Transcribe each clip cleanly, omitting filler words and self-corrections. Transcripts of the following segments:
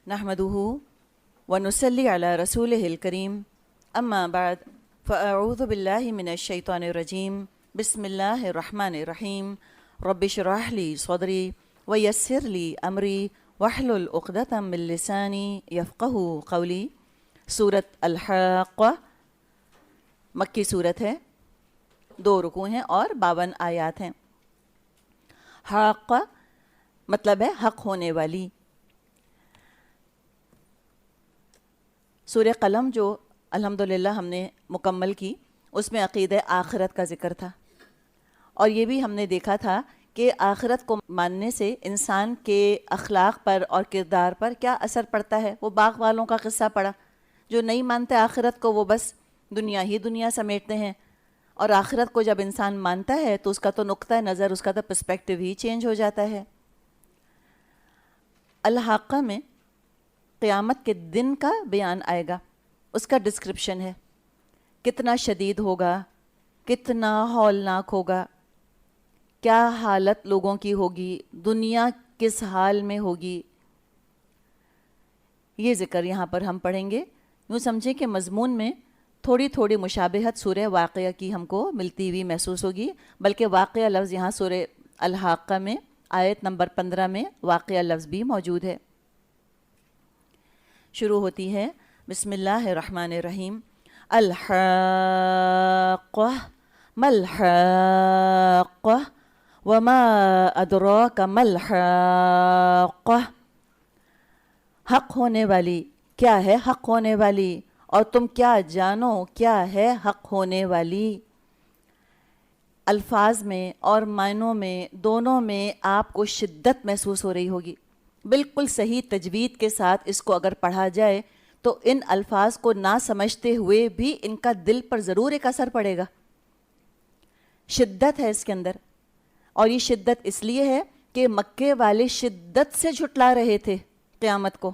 نحمده ونصلي على رسوله الكريم اما بعد فاعوذ بالله من الشيطان الرجيم بسم الله الرحمن الرحيم رب اشرح لي صدري ويسر لي امري واحلل عقدة من لساني يفقهوا قولي۔ سورۃ الحاقہ مکی صورت ہے، 2 رکوع ہیں اور 52 آیات ہیں۔ حاقہ مطلب ہے حق ہونے والی۔ سورہ قلم جو الحمدللہ ہم نے مکمل کی، اس میں عقیدہ آخرت کا ذکر تھا، اور یہ بھی ہم نے دیکھا تھا کہ آخرت کو ماننے سے انسان کے اخلاق پر اور کردار پر کیا اثر پڑتا ہے۔ وہ باغ والوں کا قصہ پڑا، جو نہیں مانتے آخرت کو وہ بس دنیا ہی دنیا سمیٹتے ہیں، اور آخرت کو جب انسان مانتا ہے تو اس کا تو نقطہ نظر، اس کا تو پرسپیکٹیو ہی چینج ہو جاتا ہے۔ الحاقہ میں قیامت کے دن کا بیان آئے گا، اس کا ڈسکرپشن ہے، کتنا شدید ہوگا، کتنا ہولناک ہوگا، کیا حالت لوگوں کی ہوگی، دنیا کس حال میں ہوگی، یہ ذکر یہاں پر ہم پڑھیں گے۔ یوں سمجھیں کہ مضمون میں تھوڑی تھوڑی مشابہت سورہ واقعہ کی ہم کو ملتی ہوئی محسوس ہوگی، بلکہ واقعہ لفظ یہاں سورہ الحاقہ میں آیت نمبر 15 میں واقعہ لفظ بھی موجود ہے۔ شروع ہوتی ہے بسم اللہ الرحمن الرحیم۔ الحاقہ ما الحاقہ وما ادراک ما الحاقہ۔ حق ہونے والی، کیا ہے حق ہونے والی، اور تم کیا جانو کیا ہے حق ہونے والی۔ الفاظ میں اور معنوں میں دونوں میں آپ کو شدت محسوس ہو رہی ہوگی۔ بالکل صحیح تجوید کے ساتھ اس کو اگر پڑھا جائے تو ان الفاظ کو نہ سمجھتے ہوئے بھی ان کا دل پر ضرور ایک اثر پڑے گا۔ شدت ہے اس کے اندر، اور یہ شدت اس لیے ہے کہ مکے والے شدت سے جھٹلا رہے تھے قیامت کو۔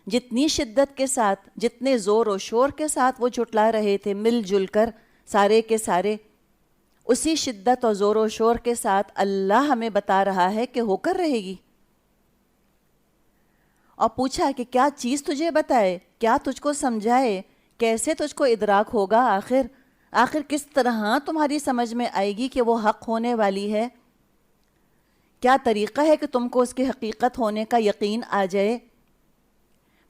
جتنی شدت کے ساتھ، جتنے زور و شور کے ساتھ وہ جھٹلا رہے تھے مل جل کر سارے کے سارے، اسی شدت اور زور و شور کے ساتھ اللہ ہمیں بتا رہا ہے کہ ہو کر رہے گی۔ اور پوچھا کہ کیا چیز تجھے بتائے، کیا تجھ کو سمجھائے، کیسے تجھ کو ادراک ہوگا، آخر کس طرح تمہاری سمجھ میں آئے گی کہ وہ حق ہونے والی ہے، کیا طریقہ ہے کہ تم کو اس کی حقیقت ہونے کا یقین آ جائے۔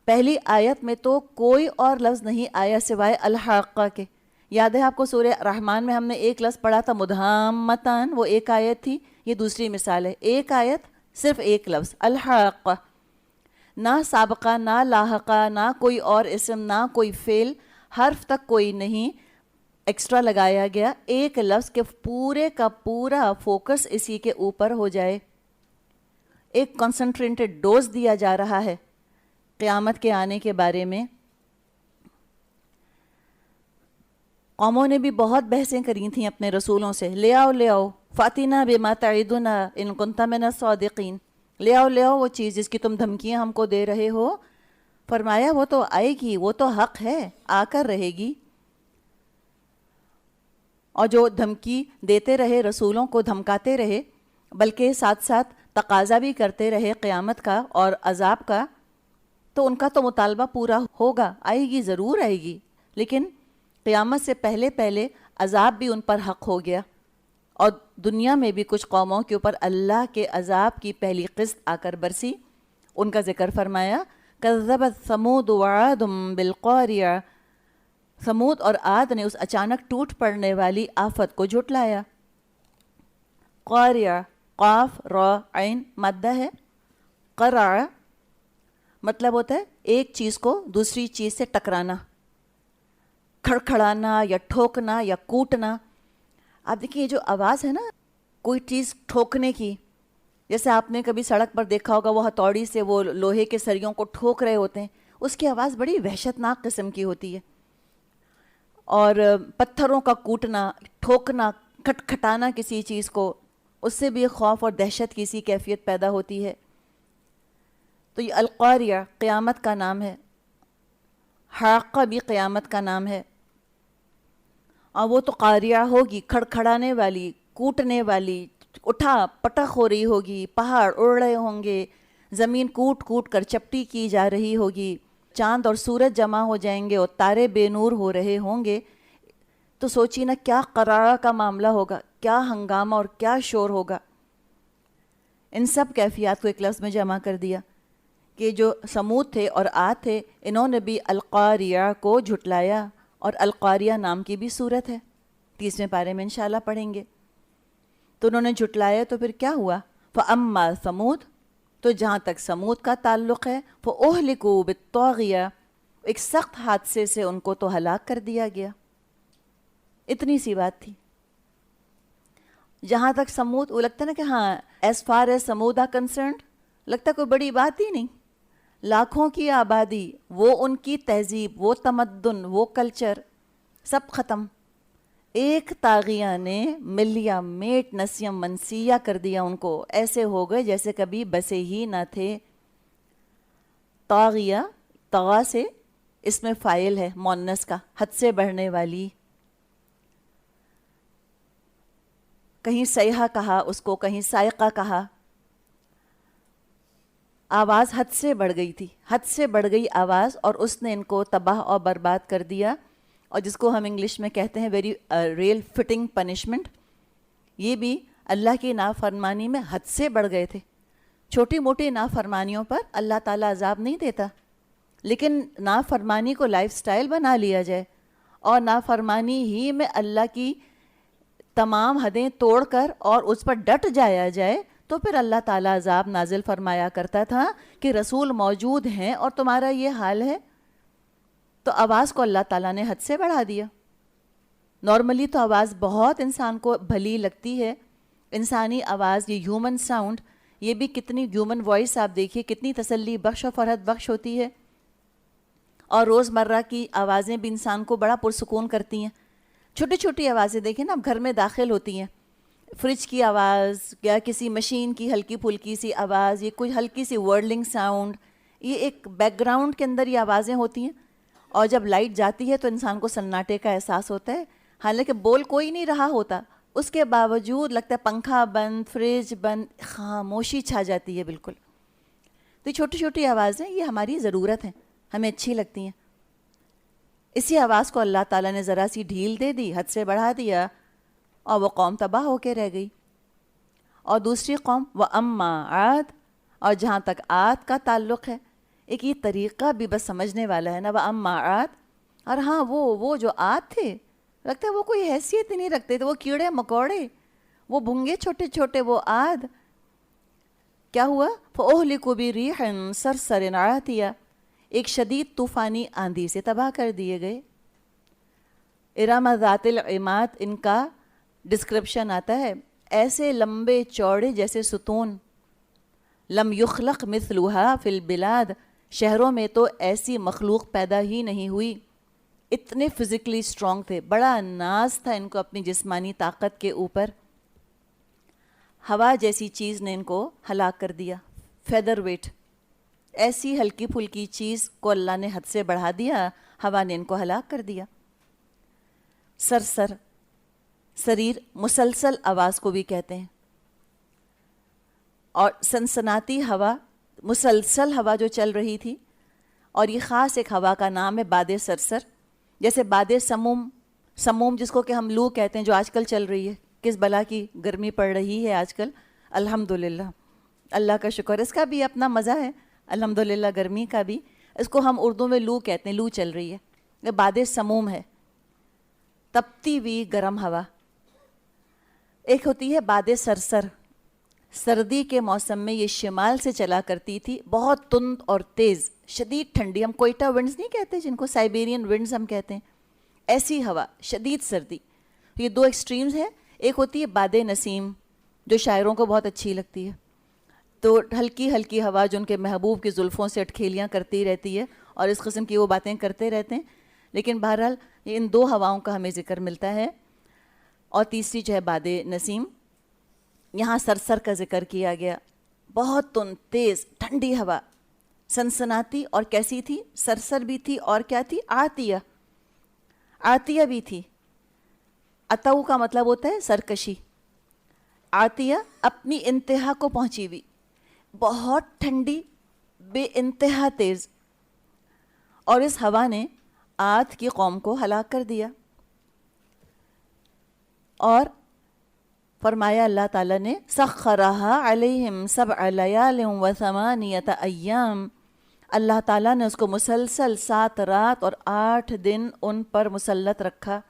پہلی آیت میں تو کوئی اور لفظ نہیں آیا سوائے الحاقہ کے۔ یاد ہے آپ کو سورہ رحمان میں ہم نے ایک لفظ پڑھا تھا مدہامتان، وہ ایک آیت تھی، یہ دوسری مثال ہے، ایک آیت صرف ایک لفظ الحاقہ، نہ سابقہ نہ لاحقہ، نہ کوئی اور اسم، نہ کوئی فعل، حرف تک کوئی نہیں ایکسٹرا لگایا گیا، ایک لفظ کے پورے کا پورا فوکس اسی کے اوپر ہو جائے۔ ایک کنسنٹریٹڈ ڈوز دیا جا رہا ہے قیامت کے آنے کے بارے میں۔ قوموں نے بھی بہت بحثیں کری تھیں اپنے رسولوں سے، لے آؤ فاتنا بما تعدنا ان کنت من الصادقین، لے آؤ وہ چیز جس کی تم دھمکیاں ہم کو دے رہے ہو۔ فرمایا وہ تو آئے گی، وہ تو حق ہے، آ کر رہے گی۔ اور جو دھمکی دیتے رہے، رسولوں کو دھمکاتے رہے، بلکہ ساتھ ساتھ تقاضا بھی کرتے رہے قیامت کا اور عذاب کا، تو ان کا تو مطالبہ پورا ہوگا، آئے گی، ضرور آئے گی، لیکن قیامت سے پہلے پہلے عذاب بھی ان پر حق ہو گیا، اور دنیا میں بھی کچھ قوموں کے اوپر اللہ کے عذاب کی پہلی قسط آ کر برسی۔ ان کا ذکر فرمایا کذبت ثمود وعاد بالقاریہ، ثمود اور عاد نے اس اچانک ٹوٹ پڑنے والی آفت کو جھٹلایا۔ قاریہ، قاف را عین مادہ ہے، قرع مطلب ہوتا ہے ایک چیز کو دوسری چیز سے ٹکرانا، کھڑکھڑانا یا ٹھوکنا یا کوٹنا۔ آپ دیکھیں یہ جو آواز ہے نا کوئی چیز ٹھوکنے کی، جیسے آپ نے کبھی سڑک پر دیکھا ہوگا وہ ہتھوڑی سے وہ لوہے کے سریوں کو ٹھوک رہے ہوتے ہیں، اس کی آواز بڑی وحشتناک قسم کی ہوتی ہے۔ اور پتھروں کا کوٹنا، ٹھوکنا، کھٹکھٹانا کسی چیز کو، اس سے بھی خوف اور دہشت کی سی کیفیت پیدا ہوتی ہے۔ تو یہ القاریہ قیامت کا نام ہے، حاقہ بھی قیامت کا نام ہے، اور وہ تو قاریہ ہوگی، کھڑکھڑانے والی، کوٹنے والی، اٹھا پٹخ ہو رہی ہوگی، پہاڑ اڑ رہے ہوں گے، زمین کوٹ کوٹ کر چپٹی کی جا رہی ہوگی، چاند اور سورج جمع ہو جائیں گے اور تارے بے نور ہو رہے ہوں گے، تو سوچی نا کیا قرارہ کا معاملہ ہوگا، کیا ہنگامہ اور کیا شور ہوگا۔ ان سب کیفیات کو ایک لفظ میں جمع کر دیا کہ جو سمود تھے اور عاد تھے، انہوں نے بھی القاریہ کو جھٹلایا، اور القاریہ نام کی بھی صورت ہے، 30ویں پارے میں انشاءاللہ پڑھیں گے۔ تو انہوں نے جھٹلایا تو پھر کیا ہوا؟ فَأَمَّا ثَمُودُ، تو جہاں تک سمود کا تعلق ہے، فَأُهْلِكُوا بِالطَّاغِيَةِ، ایک سخت حادثے سے ان کو تو ہلاک کر دیا گیا۔ اتنی سی بات تھی۔ جہاں تک سمود، وہ لگتا ہے نا کہ ہاں as far as smooth are concerned, لگتا ہے کوئی بڑی بات ہی نہیں، لاکھوں کی آبادی، وہ ان کی تہذیب، وہ تمدن، وہ کلچر، سب ختم۔ ایک طاغیہ نے ملیا میٹ نسیم منسیہ کر دیا ان کو، ایسے ہو گئے جیسے کبھی بسے ہی نہ تھے۔ طاغیہ، طغا سے اس میں فاعل ہے مؤنث کا، حد سے بڑھنے والی۔ کہیں سیحہ کہا اس کو، کہیں سائقہ کہا۔ آواز حد سے بڑھ گئی تھی، حد سے بڑھ گئی آواز، اور اس نے ان کو تباہ اور برباد کر دیا، اور جس کو ہم انگلش میں کہتے ہیں ویری ریل فٹنگ پنشمنٹ۔ یہ بھی اللہ کی نافرمانی میں حد سے بڑھ گئے تھے۔ چھوٹی موٹی نافرمانیوں پر اللہ تعالیٰ عذاب نہیں دیتا، لیکن نافرمانی کو لائف سٹائل بنا لیا جائے اور نافرمانی ہی میں اللہ کی تمام حدیں توڑ کر اور اس پر ڈٹ جایا جائے، تو پھر اللہ تعالیٰ عذاب نازل فرمایا کرتا تھا کہ رسول موجود ہیں اور تمہارا یہ حال ہے۔ تو آواز کو اللہ تعالیٰ نے حد سے بڑھا دیا۔ نارملی تو آواز بہت انسان کو بھلی لگتی ہے، انسانی آواز، یہ ہیومن ساؤنڈ، یہ بھی کتنی ہیومن وائس آپ دیکھیے کتنی تسلی بخش اور فرحت بخش ہوتی ہے، اور روزمرہ کی آوازیں بھی انسان کو بڑا پرسکون کرتی ہیں۔ چھوٹی چھوٹی آوازیں دیکھیں نا، اب گھر میں داخل ہوتی ہیں، فریج کی آواز یا کسی مشین کی ہلکی پھلکی سی آواز، یہ کوئی ہلکی سی ورڈلنگ ساؤنڈ، یہ ایک بیک گراؤنڈ کے اندر یہ آوازیں ہوتی ہیں، اور جب لائٹ جاتی ہے تو انسان کو سناٹے کا احساس ہوتا ہے، حالانکہ بول کوئی نہیں رہا ہوتا، اس کے باوجود لگتا ہے پنکھا بند، فریج بند، خاموشی چھا جاتی ہے بالکل۔ تو یہ چھوٹی چھوٹی آوازیں یہ ہماری ضرورت ہیں، ہمیں اچھی لگتی ہیں۔ اسی آواز کو اللہ تعالیٰ نے ذرا سی ڈھیل دے دی، حد سے بڑھا دیا، اور وہ قوم تباہ ہو کے رہ گئی۔ اور دوسری قوم وَأَمَّا عَادٌ، اور جہاں تک عاد کا تعلق ہے، ایک یہ طریقہ بھی بس سمجھنے والا ہے نا، وَأَمَّا عَادٌ، اور ہاں وہ جو عاد تھے، لگتا ہے وہ کوئی حیثیت ہی نہیں رکھتے تھے، وہ کیڑے مکوڑے، وہ بھنگے چھوٹے چھوٹے، وہ عاد۔ کیا ہوا؟ فَأُهْلِكُوا بِرِيحٍ صَرْصَرٍ عَاتِيَةٍ، ایک شدید طوفانی آندھی سے تباہ کر دیے گئے۔ ارم ذات العماد ان کا ڈسکرپشن آتا ہے، ایسے لمبے چوڑے جیسے ستون، لم یخلق مثلها فی البلاد، شہروں میں تو ایسی مخلوق پیدا ہی نہیں ہوئی۔ اتنے فزیکلی اسٹرانگ تھے، بڑا ناز تھا ان کو اپنی جسمانی طاقت کے اوپر۔ ہوا جیسی چیز نے ان کو ہلاک کر دیا، فیدر ویٹ، ایسی ہلکی پھلکی چیز کو اللہ نے حد سے بڑھا دیا، ہوا نے ان کو ہلاک کر دیا۔ سرسر، سریر، مسلسل آواز کو بھی کہتے ہیں، اور سنسناتی ہوا، مسلسل ہوا جو چل رہی تھی، اور یہ خاص ایک ہوا کا نام ہے باد سرسر، جیسے باد سموم، سموم جس کو کہ ہم لو کہتے ہیں جو آج کل چل رہی ہے، کس بلا کی گرمی پڑ رہی ہے آج کل، الحمدللہ، اللہ کا شکر، اس کا بھی اپنا مزہ ہے الحمدللہ، گرمی کا بھی، اس کو ہم اردو میں لو کہتے ہیں، لو چل رہی ہے، یہ باد سموم ہے، تپتی ہوئی گرم ہوا۔ ایک ہوتی ہے باد سرسر، سردی کے موسم میں یہ شمال سے چلا کرتی تھی، بہت تند اور تیز، شدید ٹھنڈی، ہم کوئٹہ ونڈز نہیں کہتے جن کو سائبیرین ونڈز ہم کہتے ہیں، ایسی ہوا، شدید سردی۔ یہ دو ایکسٹریمز ہیں، ایک ہوتی ہے باد نسیم جو شاعروں کو بہت اچھی لگتی ہے، تو ہلکی ہلکی ہوا جو ان کے محبوب کی زلفوں سے اٹکھیلیاں کرتی رہتی ہے، اور اس قسم کی وہ باتیں کرتے رہتے ہیں، لیکن بہرحال ان دو ہواؤں کا ہمیں ذکر ملتا ہے۔ اور تیسری جو ہے باد نسیم، یہاں سرسر کا ذکر کیا گیا، بہت تند تیز ٹھنڈی ہوا، سنسناتی، اور کیسی تھی؟ سرسر بھی تھی، اور کیا تھی؟ عاتیہ، عاتیہ بھی تھی۔ عتو کا مطلب ہوتا ہے سرکشی، عاتیہ اپنی انتہا کو پہنچی ہوئی، بہت ٹھنڈی، بے انتہا تیز، اور اس ہوا نے عاد کی قوم کو ہلاک کر دیا۔ اور فرمایا اللہ تعالیٰ نے سخرہا علیہم 7 لیال و 8 ایام، اللہ تعالیٰ نے اس کو مسلسل 7 رات اور 8 دن ان پر مسلط رکھا۔